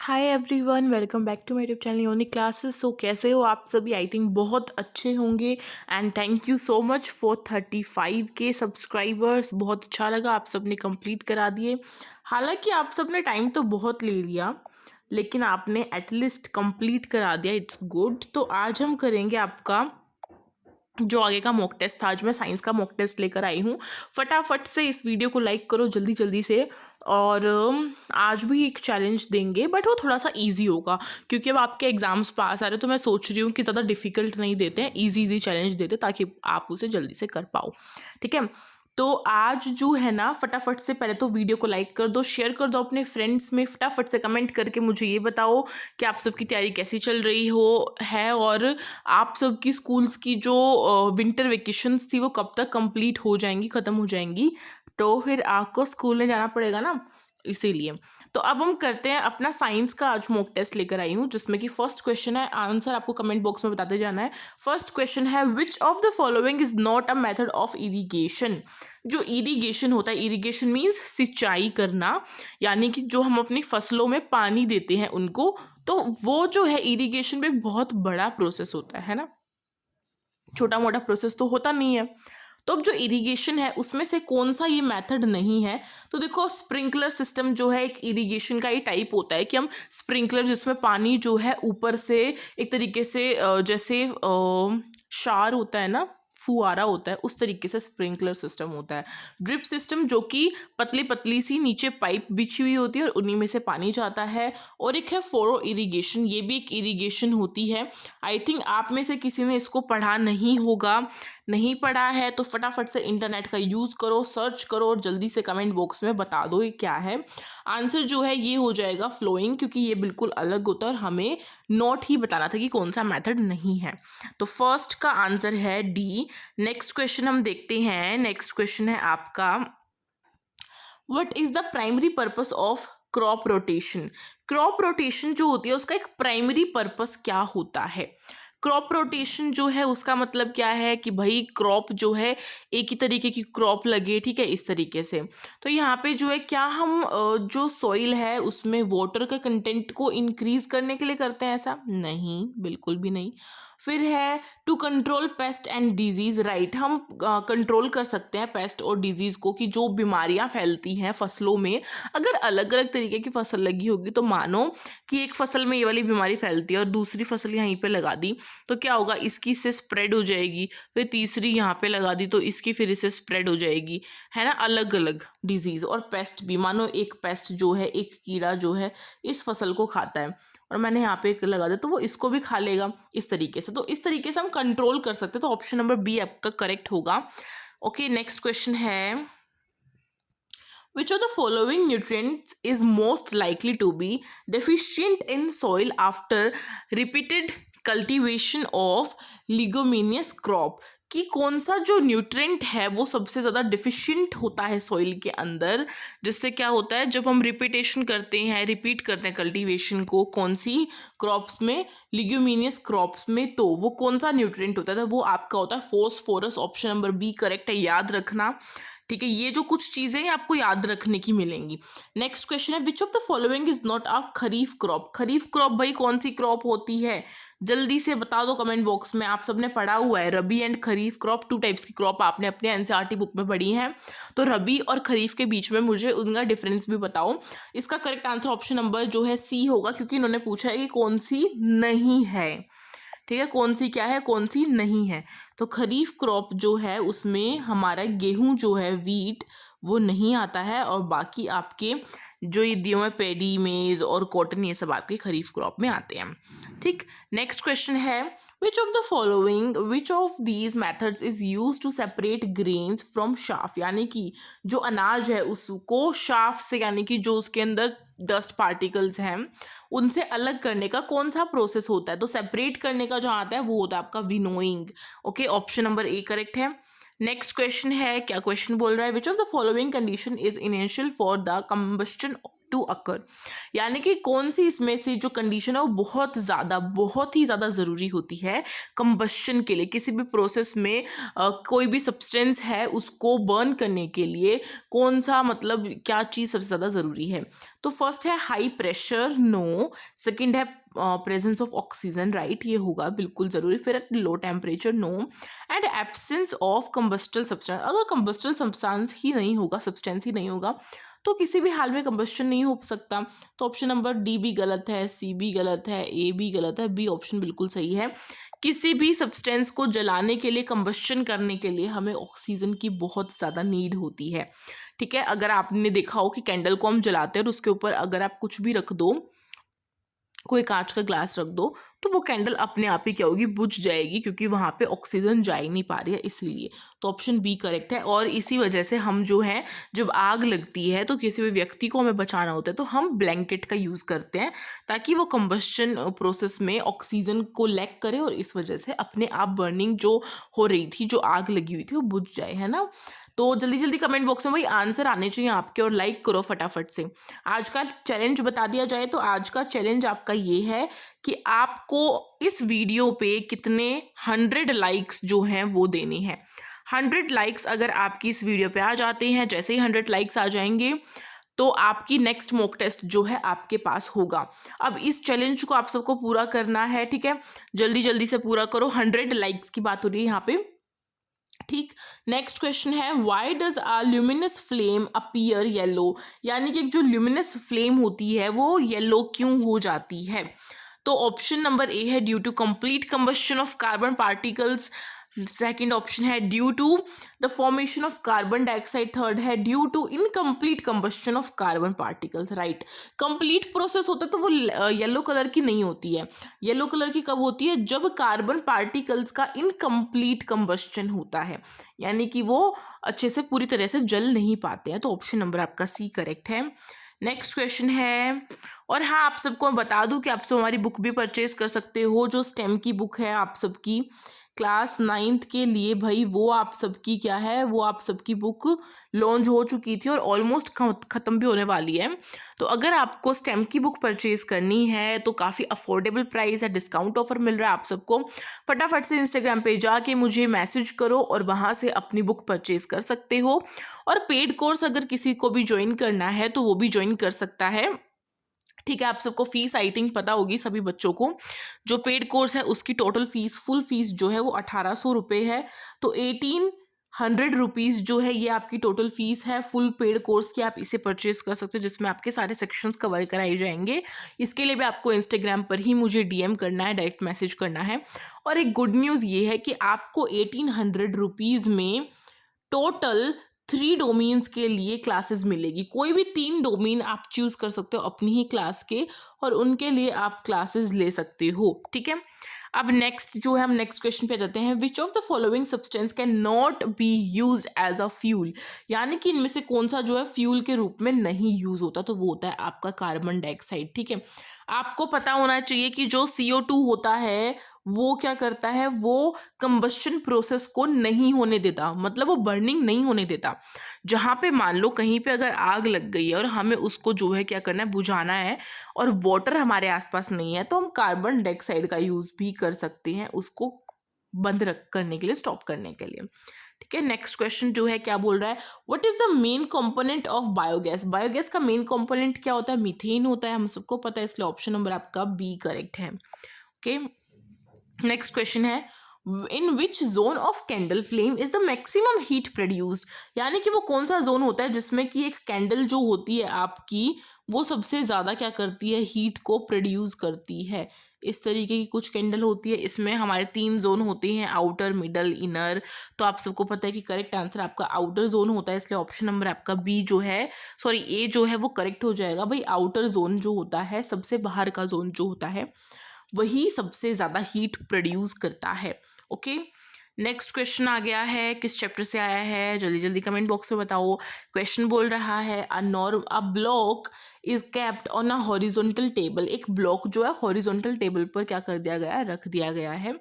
Hi everyone, welcome back to my YouTube channel योनी classes. So कैसे हो आप सभी? आई थिंक बहुत अच्छे होंगे and thank you so much for 35K subscribers. बहुत अच्छा लगा, आप सब ने कंप्लीट करा दिए। हालांकि आप सब ने टाइम तो बहुत ले लिया, लेकिन आपने एटलीस्ट कंप्लीट करा दिया, इट्स गुड। तो आज हम करेंगे आपका जो आगे का मॉक टेस्ट था। आज मैं साइंस का मॉक टेस्ट लेकर आई हूँ। फटाफट से इस वीडियो को लाइक करो जल्दी जल्दी से। और आज भी एक चैलेंज देंगे, बट वो थोड़ा सा इजी होगा क्योंकि अब आपके एग्जाम्स पास आ रहे हैं। तो मैं सोच रही हूँ कि ज़्यादा डिफिकल्ट नहीं देते हैं, इजी चैलेंज देते ताकि आप उसे जल्दी से कर पाओ। ठीक है, तो आज जो है ना, फटाफट से पहले तो वीडियो को लाइक कर दो, शेयर कर दो अपने फ्रेंड्स में। फटाफट से कमेंट करके मुझे ये बताओ कि आप सबकी तैयारी कैसी चल रही है और आप सबकी स्कूल्स की जो विंटर वेकेशंस थी वो कब तक कंप्लीट हो जाएंगी, ख़त्म हो जाएंगी। तो फिर आपको स्कूल में जाना पड़ेगा ना, इसीलिए। तो अब हम करते हैं अपना साइंस का। आज मॉक टेस्ट लेकर आई हूँ जिसमें कि फर्स्ट क्वेश्चन है, आंसर आपको कमेंट बॉक्स में बताते जाना है। फर्स्ट क्वेश्चन है, which of the following is not a method of irrigation. जो इरीगेशन होता है, इरीगेशन मीन्स सिंचाई करना, यानी कि जो हम अपनी फसलों में पानी देते हैं उनको, तो वो जो है इरीगेशन में एक बहुत बड़ा प्रोसेस होता है ना, छोटा मोटा प्रोसेस तो होता नहीं है। तो अब जो इरिगेशन है उसमें से कौन सा ये मेथड नहीं है? तो देखो, स्प्रिंकलर सिस्टम जो है एक इरिगेशन का ही टाइप होता है कि हम स्प्रिंकलर, जिसमें पानी जो है ऊपर से एक तरीके से जैसे शार होता है ना, फुहारा होता है, उस तरीके से स्प्रिंकलर सिस्टम होता है। ड्रिप सिस्टम जो कि पतली पतली सी नीचे पाइप बिछी हुई होती है और उन्हीं में से पानी जाता है। और एक है फोरो इरिगेशन, ये भी एक इरिगेशन होती है। आई थिंक आप में से किसी ने इसको पढ़ा नहीं होगा। नहीं पढ़ा है तो फटाफट से इंटरनेट का यूज़ करो, सर्च करो और जल्दी से कमेंट बॉक्स में बता दो ये क्या है। आंसर जो है ये हो जाएगा फ्लोइंग, क्योंकि ये बिल्कुल अलग होता है और हमें नोट ही बताना था कि कौन सा मेथड नहीं है। तो फर्स्ट का आंसर है डी। नेक्स्ट क्वेश्चन हम देखते हैं। नेक्स्ट क्वेश्चन है आपका, what is the primary purpose of crop rotation. Crop rotation जो होती है उसका एक प्राइमरी पर्पस क्या होता है? क्रॉप रोटेशन जो है उसका मतलब क्या है कि भाई क्रॉप जो है एक ही तरीके की क्रॉप लगे, ठीक है, इस तरीके से। तो यहाँ पे जो है, क्या हम जो सॉइल है उसमें वाटर का कंटेंट को इंक्रीज करने के लिए करते हैं? ऐसा नहीं, बिल्कुल भी नहीं। फिर है to control pest and disease, right, हम कंट्रोल कर सकते हैं पेस्ट और डिजीज को, कि जो बीमारियां फैलती हैं फसलों में। अगर अलग अलग तरीके की फसल लगी होगी तो मानो कि एक फसल में ये वाली बीमारी फैलती है और दूसरी फसल यहीं पे लगा दी, तो क्या होगा, इसकी से स्प्रेड हो जाएगी। फिर तीसरी यहाँ पे लगा दी तो इसकी फिर इससे स्प्रेड हो जाएगी, है ना, अलग अलग डिजीज। और पेस्ट भी, मानो एक पेस्ट जो है, एक कीड़ा जो है इस फसल को खाता है और मैंने यहाँ पे एक लगा दिया तो वो इसको भी खा लेगा, इस तरीके से। तो इस तरीके से हम कंट्रोल कर सकते हैं। तो ऑप्शन नंबर बी आपका करेक्ट होगा। ओके, नेक्स्ट क्वेश्चन है, which of the following nutrients is most likely to be deficient in soil after repeated cultivation of leguminous crop। कि कौन सा जो न्यूट्रिएंट है वो सबसे ज़्यादा डिफिशिएंट होता है सॉइल के अंदर, जिससे क्या होता है, जब हम रिपीटेशन करते हैं, रिपीट करते हैं कल्टीवेशन को, कौन सी क्रॉप्स में, लिग्यूमिनियस क्रॉप्स में, तो वो कौन सा न्यूट्रिएंट होता है? तो वो आपका होता है phosphorus. Option number B correct है, याद रखना। ठीक है, ये जो कुछ चीज़ें आपको याद रखने की मिलेंगी। नेक्स्ट क्वेश्चन है, which of the following is not a kharif crop. Kharif crop भाई कौन सी क्रॉप होती है? जल्दी से बता दो कमेंट बॉक्स में। आप सबने पढ़ा हुआ है रबी एंड खरीफ क्रॉप, 2 टाइप्स की क्रॉप आपने अपने एनसीईआरटी बुक में पढ़ी है। तो रबी और खरीफ के बीच में मुझे उनका डिफरेंस भी बताओ। इसका करेक्ट आंसर ऑप्शन नंबर जो है सी होगा, क्योंकि इन्होंने पूछा है कि कौन सी नहीं है। ठीक है, कौन सी क्या है, कौन सी नहीं है। तो खरीफ क्रॉप जो है उसमें हमारा गेहूं जो है, वीट, वो नहीं आता है। और बाकी आपके जो ये दिए हुए पेडी, मेज और कॉटन, ये सब आपके खरीफ क्रॉप में आते हैं। ठीक, नेक्स्ट क्वेश्चन है, which of the following, which of these methods is use to separate grains from chaff. यानी कि जो अनाज है उसको शाफ से, यानी कि जो उसके अंदर डस्ट पार्टिकल्स हैं उनसे अलग करने का कौन सा प्रोसेस होता है? तो सेपरेट करने का जो आता है वो होता है आपका winnowing. Okay, option number A correct है। नेक्स्ट क्वेश्चन है, क्या क्वेश्चन बोल रहा है, which of the following condition is essential for the combustion to occur, यानी कि कौन सी इसमें से जो कंडीशन है वो बहुत ही ज़्यादा ज़रूरी होती है कंबस्शन के लिए। किसी भी प्रोसेस में कोई भी सब्सटेंस है उसको बर्न करने के लिए कौन सा मतलब क्या चीज़ सबसे ज़्यादा ज़रूरी है। तो फर्स्ट है हाई प्रेशर, नो। सेकंड है प्रेजेंस ऑफ ऑक्सीजन, राइट, ये होगा बिल्कुल ज़रूरी। फिर है low temperature, no. And absence of combustible substance, अगर कंबस्टल सब्सटेंस ही नहीं होगा, सब्सटेंस ही नहीं होगा, तो किसी भी हाल में कंबस्शन नहीं हो सकता। तो ऑप्शन नंबर डी भी गलत है, सी भी गलत है, ए भी गलत है, बी ऑप्शन बिल्कुल सही है। किसी भी सब्सटेंस को जलाने के लिए, कंबस्शन करने के लिए हमें ऑक्सीजन की बहुत ज़्यादा नीड होती है, ठीक है। अगर आपने देखा हो कि कैंडल को हम जलाते हैं और उसके ऊपर अगर आप कुछ भी रख दो, कोई कांच का ग्लास रख दो, तो वो कैंडल अपने आप ही क्या होगी, बुझ जाएगी, क्योंकि वहाँ पे ऑक्सीजन जा ही नहीं पा रही है, इसीलिए। तो ऑप्शन बी करेक्ट है। और इसी वजह से हम जो है, जब आग लगती है तो किसी भी व्यक्ति को हमें बचाना होता है तो हम ब्लैंकेट का यूज़ करते हैं, ताकि वो कंबस्शन प्रोसेस में ऑक्सीजन को लैक करे और इस वजह से अपने आप बर्निंग जो हो रही थी, जो आग लगी हुई थी, वो बुझ जाए, है ना। तो जल्दी जल्दी कमेंट बॉक्स में भाई आंसर आने चाहिए आपके, और लाइक करो फटाफट से। आज का चैलेंज बता दिया जाए तो आज का चैलेंज आपका ये है कि आपको इस वीडियो पे कितने 100 लाइक्स जो हैं वो देने हैं। 100 लाइक्स अगर आपकी इस वीडियो पे आ जाते हैं, जैसे ही 100 लाइक्स आ जाएंगे तो आपकी नेक्स्ट मॉक टेस्ट जो है आपके पास होगा। अब इस चैलेंज को आप सबको पूरा करना है, ठीक है, जल्दी जल्दी से पूरा करो। 100 लाइक्स की बात हो रही है यहाँ पे, ठीक। नेक्स्ट क्वेश्चन है, why does a luminous flame appear yellow, यानी कि जो ल्यूमिनस फ्लेम होती है वो येलो क्यों हो जाती है। तो ऑप्शन नंबर ए है due to complete combustion of carbon particles, second option है due to the formation of carbon dioxide, third है due to incomplete combustion of carbon particles, right. Complete process होता है तो वो येलो कलर की नहीं होती है। येलो कलर की कब होती है, जब कार्बन पार्टिकल्स का इनकम्प्लीट कंबस्शन होता है, यानी कि वो अच्छे से पूरी तरह से जल नहीं पाते हैं। तो ऑप्शन नंबर आपका सी करेक्ट है। नेक्स्ट क्वेश्चन है, और हाँ आप सबको मैं बता दूं कि आप सब हमारी बुक भी परचेज कर सकते हो, जो स्टेम की बुक है आप सबकी क्लास 9th के लिए, भाई वो आप सबकी क्या है, वो आप सबकी बुक लॉन्च हो चुकी थी और ऑलमोस्ट ख़त्म भी होने वाली है। तो अगर आपको स्टेम की बुक परचेज करनी है तो काफ़ी अफोर्डेबल प्राइस है, डिस्काउंट ऑफर मिल रहा है आप सबको। फटाफट से इंस्टाग्राम पे जाके मुझे मैसेज करो और वहाँ से अपनी बुक परचेज कर सकते हो। और पेड कोर्स अगर किसी को भी ज्वाइन करना है तो वो भी ज्वाइन कर सकता है, ठीक है। आप सबको फीस आई थिंक पता होगी सभी बच्चों को, जो पेड कोर्स है उसकी टोटल फीस, फुल फीस जो है वो 1800 रुपये है। तो 1800 रुपीज़ जो है ये आपकी टोटल फीस है फुल पेड कोर्स की। आप इसे परचेज कर सकते हो, जिसमें आपके सारे सेक्शंस कवर कराए जाएंगे। इसके लिए भी आपको इंस्टाग्राम पर ही मुझे डीएम करना है, डायरेक्ट मैसेज करना है। और एक गुड न्यूज़ ये है कि आपको 1800 रुपीज़ में टोटल 3 डोमेन्स के लिए क्लासेस मिलेगी। कोई भी 3 डोमेन आप चूज़ कर सकते हो अपनी ही क्लास के, और उनके लिए आप क्लासेस ले सकते हो, ठीक है। अब नेक्स्ट जो है, हम नेक्स्ट क्वेश्चन पे जाते हैं। Which of the following substance can not be use as a fuel, यानी कि इनमें से कौन सा जो है फ्यूल के रूप में नहीं यूज होता, तो वो होता है आपका कार्बन डाइऑक्साइड, ठीक है। आपको पता होना चाहिए कि जो CO2 होता है वो क्या करता है, वो कंबस्शन प्रोसेस को नहीं होने देता, मतलब वो बर्निंग नहीं होने देता। जहाँ पे मान लो कहीं पे अगर आग लग गई है और हमें उसको जो है क्या करना है, बुझाना है, और वाटर हमारे आसपास नहीं है, तो हम कार्बन डाइऑक्साइड का यूज़ भी कर सकते हैं उसको बंद रख करने के लिए, स्टॉप करने के लिए, ठीक है। नेक्स्ट क्वेश्चन जो है क्या बोल रहा है, what is the main component of biogas. Biogas का मेन कंपोनेंट क्या होता है, मीथेन होता है, हम सबको पता है, इसलिए ऑप्शन नंबर आपका बी करेक्ट है, ओके। नेक्स्ट क्वेश्चन है, in which zone of candle flame is the maximum heat produced, यानी कि वो कौन सा जोन होता है जिसमें कि एक कैंडल जो होती है आपकी, वो सबसे ज़्यादा क्या करती है, हीट को प्रोड्यूस करती है। इस तरीके की कुछ कैंडल होती है। इसमें हमारे 3 जोन होते हैं, आउटर, मिडल, इनर। तो आप सबको पता है कि करेक्ट आंसर आपका आउटर जोन होता है, इसलिए ऑप्शन नंबर आपका बी जो है, सॉरी ए जो है वो करेक्ट हो जाएगा। भाई आउटर जोन जो होता है, सबसे बाहर का जोन जो होता है, वही सबसे ज़्यादा हीट प्रोड्यूस करता है, ओके। नेक्स्ट क्वेश्चन आ गया है, किस चैप्टर से आया है, जल्दी जल्दी कमेंट बॉक्स में बताओ। क्वेश्चन बोल रहा है, a block is kept on a horizontal table, एक ब्लॉक जो है हॉरिजॉन्टल टेबल पर क्या कर दिया गया है, रख दिया गया है।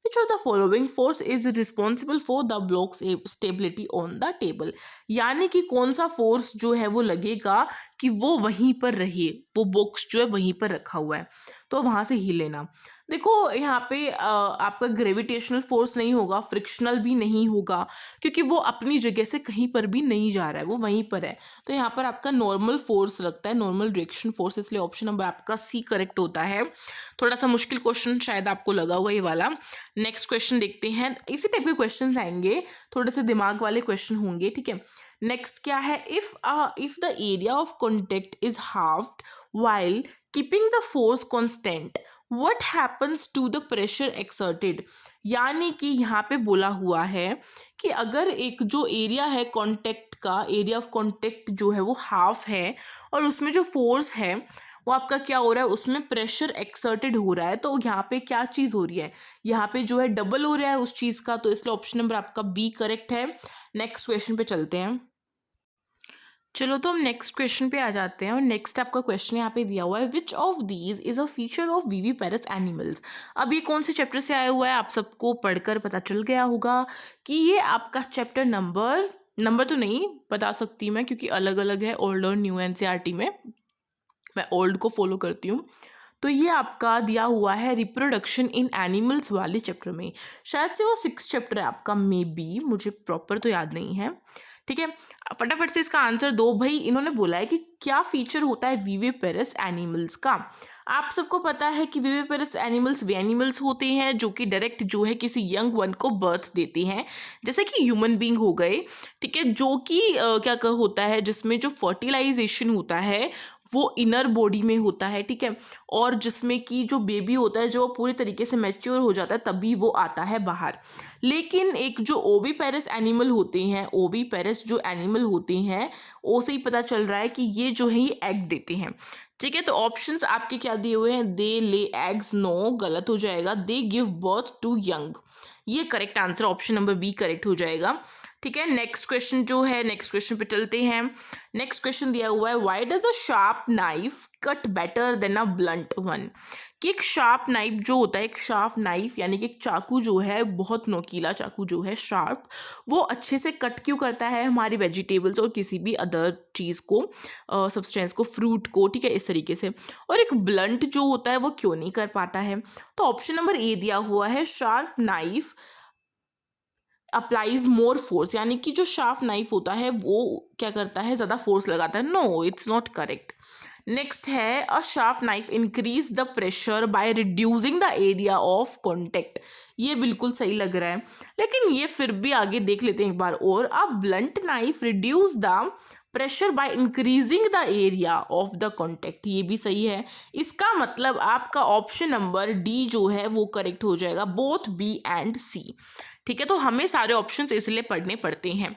Which of the following force is responsible for the block stability on the table, यानी कि कौन सा फोर्स जो है वो लगेगा कि वो वहीं पर रहे, वो बॉक्स जो है वहीं पर रखा हुआ है तो वहाँ से ही लेना। देखो यहाँ पे आपका ग्रेविटेशनल फोर्स नहीं होगा, फ्रिक्शनल भी नहीं होगा, क्योंकि वो अपनी जगह से कहीं पर भी नहीं जा रहा है, वो वहीं पर है। तो यहाँ पर आपका नॉर्मल फोर्स लगता है, नॉर्मल डायरेक्शन फोर्स, इसलिए ऑप्शन नंबर आपका सी करेक्ट होता है। थोड़ा सा मुश्किल क्वेश्चन शायद आपको लगा हुआ ये वाला। नेक्स्ट क्वेश्चन देखते हैं, इसी टाइप के क्वेश्चन आएंगे, थोड़े से दिमाग वाले क्वेश्चन होंगे, ठीक है। नेक्स्ट क्या है, if the area of contact is halved while keeping the force constant what happens to the pressure exerted, यानी कि यहाँ पे बोला हुआ है कि अगर एक जो एरिया है कॉन्टेक्ट का, एरिया ऑफ कॉन्टेक्ट जो है वो हाफ है और उसमें जो फोर्स है वो आपका क्या हो रहा है, उसमें प्रेशर एक्सर्टेड हो रहा है, तो यहाँ पे क्या चीज़ हो रही है, यहाँ पे जो है डबल हो रहा है उस चीज़ का, तो इसलिए ऑप्शन नंबर आपका बी करेक्ट है। नेक्स्ट क्वेश्चन पे चलते हैं। चलो तो हम नेक्स्ट क्वेश्चन पे आ जाते हैं और नेक्स्ट आपका क्वेश्चन यहाँ पे दिया हुआ है, which of these is a feature of viviparous animals. अब ये कौन से चैप्टर से आया हुआ है, आप सबको पढ़कर पता चल गया होगा कि ये आपका चैप्टर नंबर तो नहीं बता सकती मैं, क्योंकि अलग अलग है ओल्ड और न्यू एनसीईआरटी में, मैं ओल्ड को फॉलो करती हूँ। तो ये आपका दिया हुआ है रिप्रोडक्शन इन एनिमल्स वाले चैप्टर में, शायद से वो 6 चैप्टर है आपका, मे बी, मुझे प्रॉपर तो याद नहीं है, ठीक है। फटाफट से इसका आंसर दो भाई। इन्होंने बोला है कि क्या फीचर होता है विविपेरस एनिमल्स का। आप सबको पता है कि विविपेरस एनिमल्स वे एनिमल्स होते हैं जो कि डायरेक्ट जो है किसी यंग वन को बर्थ देते हैं, जैसे कि ह्यूमन बींग हो गए, ठीक है, जो कि क्या होता है, जिसमें जो फर्टिलाइजेशन होता है वो इनर बॉडी में होता है, ठीक है, और जिसमें कि जो बेबी होता है जो पूरी तरीके से मैच्योर हो जाता है तभी वो आता है बाहर। लेकिन एक जो ओविपेरस एनिमल होते हैं, ओविपेरस जो एनिमल होते हैं, उससे ही पता चल रहा है कि ये जो है ये एग देते हैं, ठीक है। तो ऑप्शंस आपके क्या दिए हुए हैं, दे ले एग्स, नो गलत हो जाएगा, they give birth to young, ये correct answer option number B correct हो जाएगा, ठीक है। नेक्स्ट क्वेश्चन जो है, नेक्स्ट क्वेश्चन पे चलते हैं। नेक्स्ट क्वेश्चन दिया हुआ है, why does a sharp knife cut better than a blunt one, कि एक शार्प नाइफ जो होता है, एक शार्प नाइफ यानी कि एक चाकू जो है, बहुत नोकीला चाकू जो है शार्प, वो अच्छे से कट क्यों करता है हमारी वेजिटेबल्स और किसी भी अदर चीज़ को, सब्सटेंस को, फ्रूट को, ठीक है, इस तरीके से, और एक ब्लंट जो होता है वो क्यों नहीं कर पाता है। तो ऑप्शन नंबर ए दिया हुआ है, sharp knife applies more force, यानी कि जो शार्प नाइफ होता है वो क्या करता है, ज़्यादा फोर्स लगाता है। No, it's not correct. Next है, a sharp knife increase the pressure by reducing the area of contact, ये बिल्कुल सही लग रहा है, लेकिन ये फिर भी आगे देख लेते हैं एक बार और। A blunt knife reduce the pressure by increasing the area of the contact, ये भी सही है। इसका मतलब आपका ऑप्शन नंबर डी जो है वो करेक्ट हो जाएगा, बोथ बी एंड सी, ठीक है। तो हमें सारे ऑप्शंस इसलिए पढ़ने पड़ते हैं।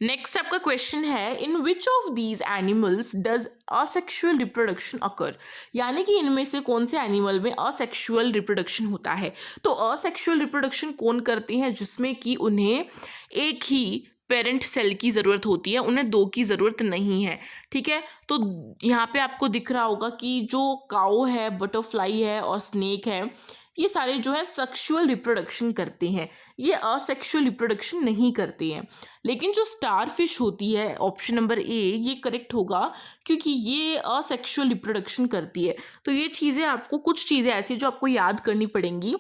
नेक्स्ट आपका क्वेश्चन है, in which of these animals does asexual reproduction occur, यानी कि इनमें से कौन से एनिमल में असेक्सुअल रिप्रोडक्शन होता है। तो असेक्सुअल रिप्रोडक्शन कौन करते हैं, जिसमें कि उन्हें एक ही पेरेंट सेल की ज़रूरत होती है, उन्हें 2 की ज़रूरत नहीं है, ठीक है। तो यहाँ पे आपको दिख रहा होगा कि जो काऊ है, बटरफ्लाई है और स्नेक है, ये सारे जो है सेक्सुअल रिप्रोडक्शन करते हैं, ये असेक्सुअल रिप्रोडक्शन नहीं करते हैं। लेकिन जो स्टार फिश होती है, ऑप्शन नंबर ए, ये करेक्ट होगा, क्योंकि ये असेक्सुअल रिप्रोडक्शन करती है। तो ये चीज़ें आपको, कुछ चीज़ें ऐसी जो आपको याद करनी पड़ेंगी,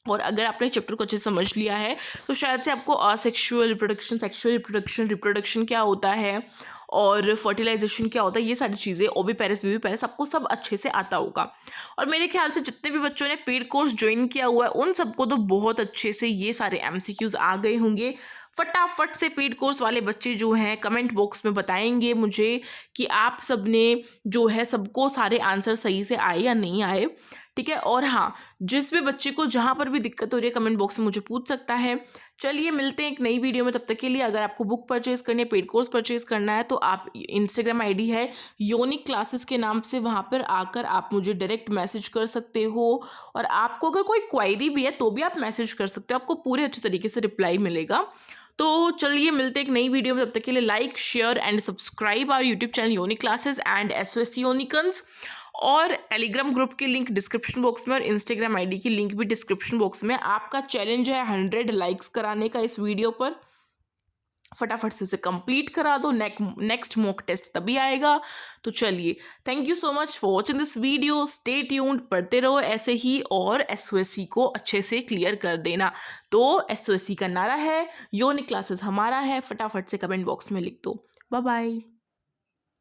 और अगर आपने चैप्टर को अच्छे से समझ लिया है तो शायद से आपको asexual reproduction, sexual reproduction, reproduction क्या होता है और फर्टिलाइजेशन क्या होता है, ये सारी चीज़ें, ओविपेरस विविपेरस, आपको सब अच्छे से आता होगा। और मेरे ख्याल से जितने भी बच्चों ने पेड कोर्स ज्वाइन किया हुआ है उन सबको तो बहुत अच्छे से ये सारे MCQs आ गए होंगे। फटाफट से पेड कोर्स वाले बच्चे जो हैं कमेंट बॉक्स में बताएंगे मुझे कि आप सब ने जो है, सबको सारे आंसर सही से आए या नहीं आए, ठीक है। और हाँ, जिस भी बच्चे को जहाँ पर भी दिक्कत हो रही है कमेंट बॉक्स में मुझे पूछ सकता है। चलिए मिलते हैं एक नई वीडियो में, तब तक के लिए अगर आपको बुक परचेज करनी है, पेड कोर्स परचेज करना है, तो आप इंस्टाग्राम ID है योनिक क्लासेस के नाम से, वहाँ पर आकर आप मुझे डायरेक्ट मैसेज कर सकते हो, और आपको अगर कोई क्वायरी भी है तो भी आप मैसेज कर सकते हो, आपको पूरे अच्छे तरीके से रिप्लाई मिलेगा। तो चलिए मिलते हैं एक नई वीडियो में, तब तक के लिए like, share and subscribe our YouTube channel योनिक क्लासेस एंड SOS योनिकन्स। और टेलीग्राम ग्रुप की लिंक डिस्क्रिप्शन बॉक्स में और इंस्टाग्राम आईडी की लिंक भी डिस्क्रिप्शन बॉक्स में। आपका चैलेंज है 100 लाइक्स कराने का इस वीडियो पर, फटाफट से उसे कंप्लीट करा दो, नेक्स्ट मॉक टेस्ट तभी आएगा। तो चलिए, thank you so much for watching this video, stay tuned, पढ़ते रहो ऐसे ही और एसओएससी को अच्छे से क्लियर कर देना। तो एसओएससी का नारा है, योनिक क्लासेस हमारा है, फटाफट से कमेंट बॉक्स में लिख दो। Bye bye.